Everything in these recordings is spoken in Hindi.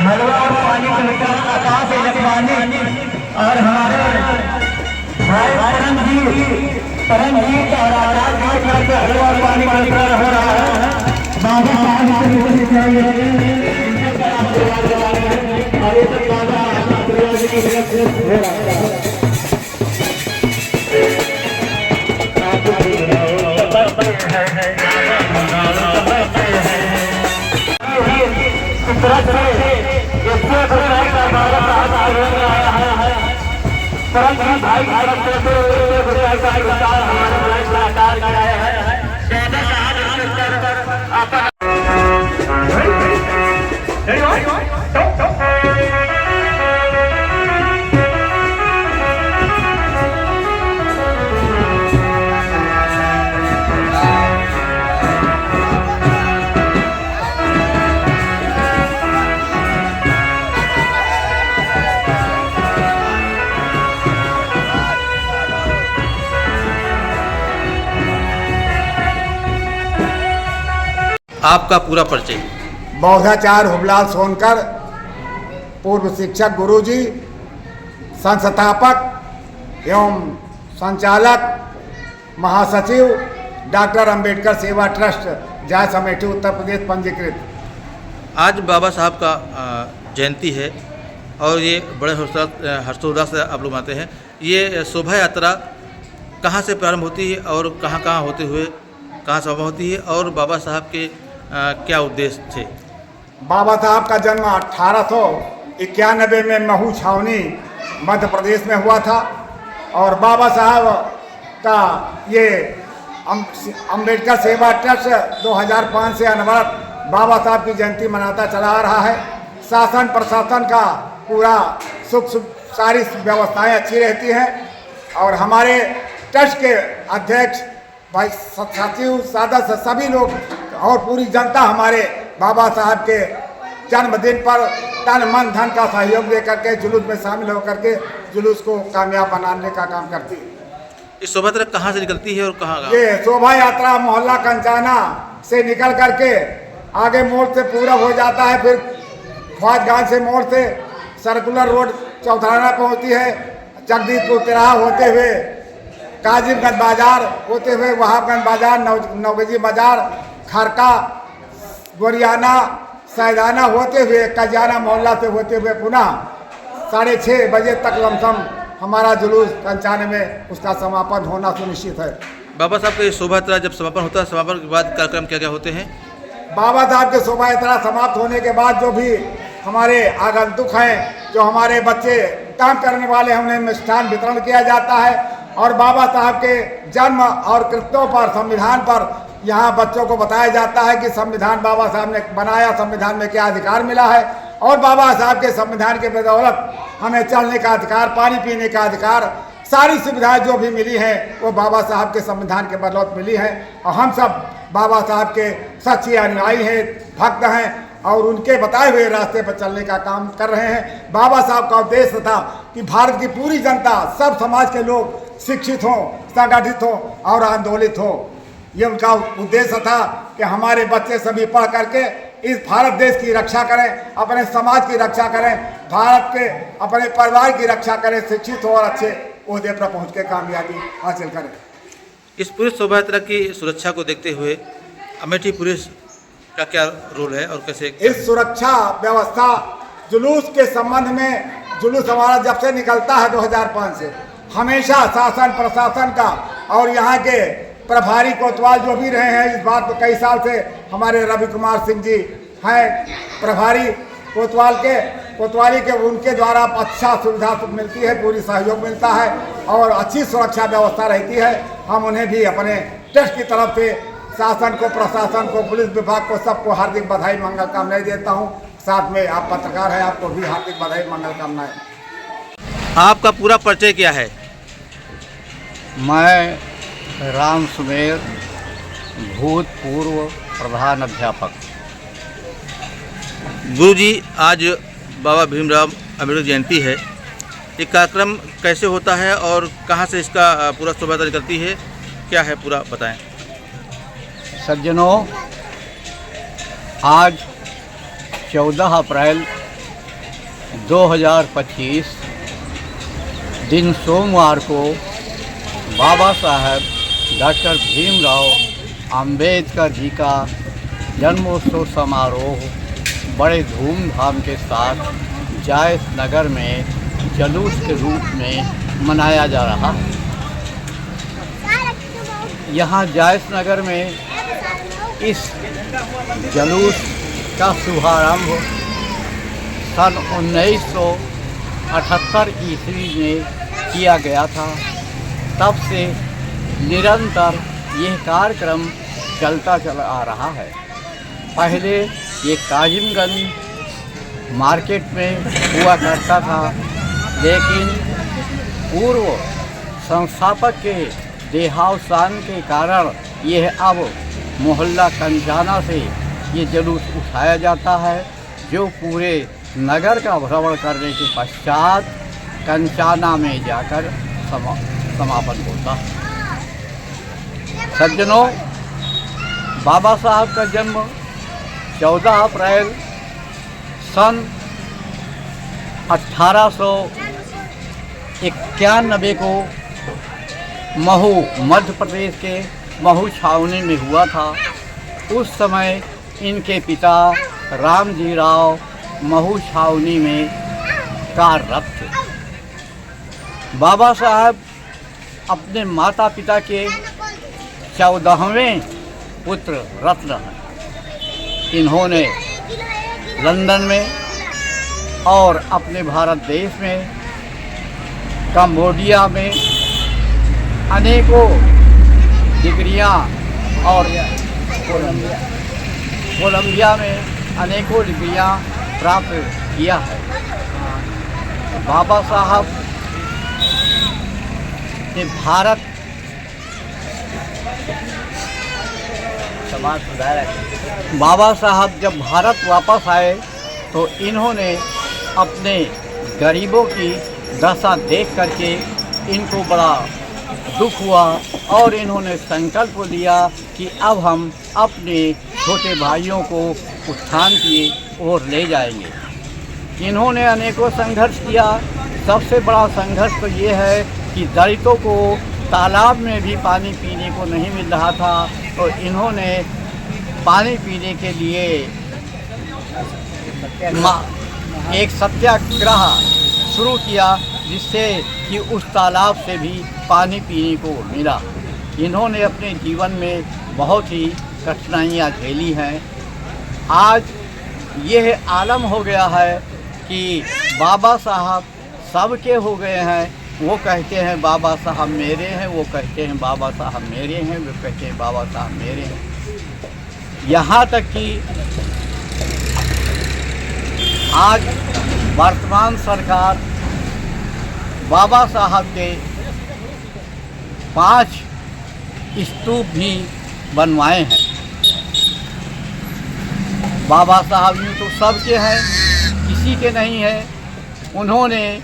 हलवा और पानी का वितरण आकाश इलेक्ट्रॉनिक और हमारे भाई परमजीत और आकाश की तरफ से हलवा और पानी का वितरण हो रहा है। बाबा साहब आपका पूरा परिचय। बौद्धाचार्य हुबलाल सोनकर, पूर्व शिक्षक गुरुजी, संस्थापक एवं संचालक महासचिव डॉक्टर अंबेडकर सेवा ट्रस्ट जायस अमेठी उत्तर प्रदेश पंजीकृत। आज बाबा साहब का जयंती है और ये बड़े हर्षोल्लास से आप लोग आते हैं। ये शोभा यात्रा कहाँ से प्रारंभ होती है और कहाँ कहाँ होते हुए कहाँ सभा होती है और बाबा साहब के क्या उद्देश्य थे? बाबा साहब का जन्म 1891 में महू छावनी मध्य प्रदेश में हुआ था और बाबा साहब का ये अंबेडकर सेवा ट्रस्ट 2005 से अनवरत बाबा साहब की जयंती मनाता चला आ रहा है। शासन प्रशासन का पूरा सुख सारी व्यवस्थाएं अच्छी रहती हैं और हमारे ट्रस्ट के अध्यक्ष भाई सचिव सदस्य सभी लोग और पूरी जनता हमारे बाबा साहब के जन्मदिन पर तन मन धन का सहयोग दे करके जुलूस में शामिल होकर के जुलूस को कामयाब बनाने का काम करती है। इस शोभा यात्रा कहाँ से निकलती है और कहाँ? ये शोभा यात्रा मोहल्ला कंचाना से निकल करके आगे मोड़ से पूरा हो जाता है, फिर ख्वाजगांव से मोड़ से सर्कुलर रोड चौथाना पहुँचती है, जगदीशपुर तिराहा होते हुए काजीगंज बाजार होते हुए वहाबगंज बाजार, नवगजी बाजार, खरका, गोरियाना, सैदाना होते हुए कजाना मोहल्ला से होते हुए पुनः 6:30 बजे तक लमसम हमारा जुलूस कंचाने में उसका समापन होना सुनिश्चित है। बाबा साहब का शोभा यात्रा जब समापन होता है, समापन के बाद कार्यक्रम क्या क्या होते हैं? बाबा साहब के शोभा यात्रा समाप्त होने के बाद जो भी हमारे आगंतुक हैं, जो हमारे बच्चे काम करने वाले हैं, उन्हें मिष्ठान वितरण किया जाता है और बाबा साहब के जन्म और कृत्यों पर, संविधान पर यहाँ बच्चों को बताया जाता है कि संविधान बाबा साहब ने बनाया, संविधान में क्या अधिकार मिला है और बाबा साहब के संविधान के बदौलत हमें चलने का अधिकार, पानी पीने का अधिकार, सारी सुविधाएं जो भी मिली हैं वो बाबा साहब के संविधान के बदौलत मिली है और हम सब बाबा साहब के सच्चे अनुयायी हैं, भक्त हैं और उनके बताए हुए रास्ते पर चलने का काम कर रहे हैं। बाबा साहब का उद्देश्य था कि भारत की पूरी जनता, सब समाज के लोग शिक्षित हों, संगठित हों और आंदोलित हों। ये उनका उद्देश्य था कि हमारे बच्चे सभी पढ़ करके इस भारत देश की रक्षा करें, अपने समाज की रक्षा करें, भारत के अपने परिवार की रक्षा करें, शिक्षित हो और अच्छे ओहदे पर पहुँच के कामयाबी हासिल करें। इस पूरी शोभा यात्रा की सुरक्षा को देखते हुए अमेठी पुलिस का क्या रोल है और कैसे? इस सुरक्षा व्यवस्था जुलूस के संबंध में, जुलूस हमारा जब से निकलता है 2005 से, हमेशा शासन प्रशासन का और यहाँ के प्रभारी कोतवाल जो भी रहे हैं, इस बात को कई साल से हमारे रवि कुमार सिंह जी हैं प्रभारी कोतवाली के, उनके द्वारा अच्छा सुविधा मिलती है, पूरी सहयोग मिलता है और अच्छी सुरक्षा व्यवस्था रहती है। हम उन्हें भी अपने ट्रस्ट की तरफ से शासन को, प्रशासन को, पुलिस विभाग को, सबको हार्दिक बधाई मंगल कामनाएं देता हूँ। साथ में आप पत्रकार हैं, आपको भी हार्दिक बधाई मंगल कामनाएं। आपका पूरा परिचय क्या है? मैं राम सुमेर, भूतपूर्व प्रधान अध्यापक। गुरुजी, आज बाबा भीमराव अम्बेडकर जयंती है। ये कार्यक्रम कैसे होता है और कहाँ से इसका पूरा शोभा यात्रा निकलती है, क्या है पूरा बताएं। सज्जनों, आज 14 अप्रैल 2025 दिन सोमवार को बाबा साहब डॉक्टर भीमराव अंबेडकर जी का जन्मोत्सव समारोह बड़े धूमधाम के साथ जायस नगर में जुलूस के रूप में मनाया जा रहा है। यहाँ जायस नगर में इस जुलूस का शुभारंभ सन 1978 ईस्वी में किया गया था। तब से निरंतर यह कार्यक्रम चलता चला आ रहा है। पहले ये काजिमगंज मार्केट में हुआ करता था, लेकिन पूर्व संस्थापक के देहावसान के कारण यह अब मोहल्ला कंचाना से ये जुलूस उठाया जाता है, जो पूरे नगर का भ्रमण करने के पश्चात कंचाना में जाकर समापन होता है। सज्जनों, बाबा साहब का जन्म 14 अप्रैल सन 1891 को महू, मध्य प्रदेश के महू छावनी में हुआ था। उस समय इनके पिता रामजी राव महू छावनी में कार्यरत थे। बाबा साहब अपने माता पिता के 14वें पुत्र रत्न हैं। इन्होंने लंदन में और अपने भारत देश में, कंबोडिया में अनेकों डिग्रियां और कोलंबिया में अनेकों डिग्रियां प्राप्त किया है। बाबा साहब ने भारत समाज सुधारक। बाबा साहब जब भारत वापस आए तो इन्होंने अपने गरीबों की दशा देख करके इनको बड़ा दुख हुआ और इन्होंने संकल्प लिया कि अब हम अपने छोटे भाइयों को उत्थान की ओर ले जाएंगे। इन्होंने अनेकों संघर्ष किया। सबसे बड़ा संघर्ष तो ये है कि दलितों को तालाब में भी पानी पीने को नहीं मिल रहा था, तो इन्होंने पानी पीने के लिए एक सत्याग्रह शुरू किया, जिससे कि उस तालाब से भी पानी पीने को मिला। इन्होंने अपने जीवन में बहुत ही कठिनाइयाँ झेली हैं। आज यह आलम हो गया है कि बाबा साहब सबके हो गए हैं। वो कहते हैं बाबा साहब मेरे हैं, वो कहते हैं बाबा साहब मेरे हैं, वो कहते हैं बाबा साहब मेरे हैं। यहाँ तक कि आज वर्तमान सरकार बाबा साहब के 5 स्तूप भी बनवाए हैं। बाबा साहब यूँ तो सबके हैं, किसी के नहीं है। उन्होंने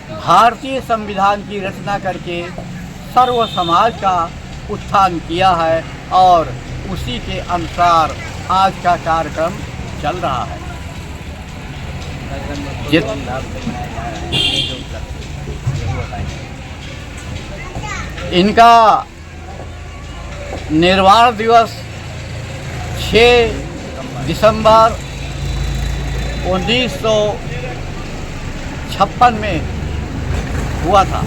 भारतीय संविधान की रचना करके सर्व समाज का उत्थान किया है और उसी के अनुसार आज का कार्यक्रम चल रहा है। इनका निर्वाण दिवस 6 दिसंबर 1956 में हुआ था।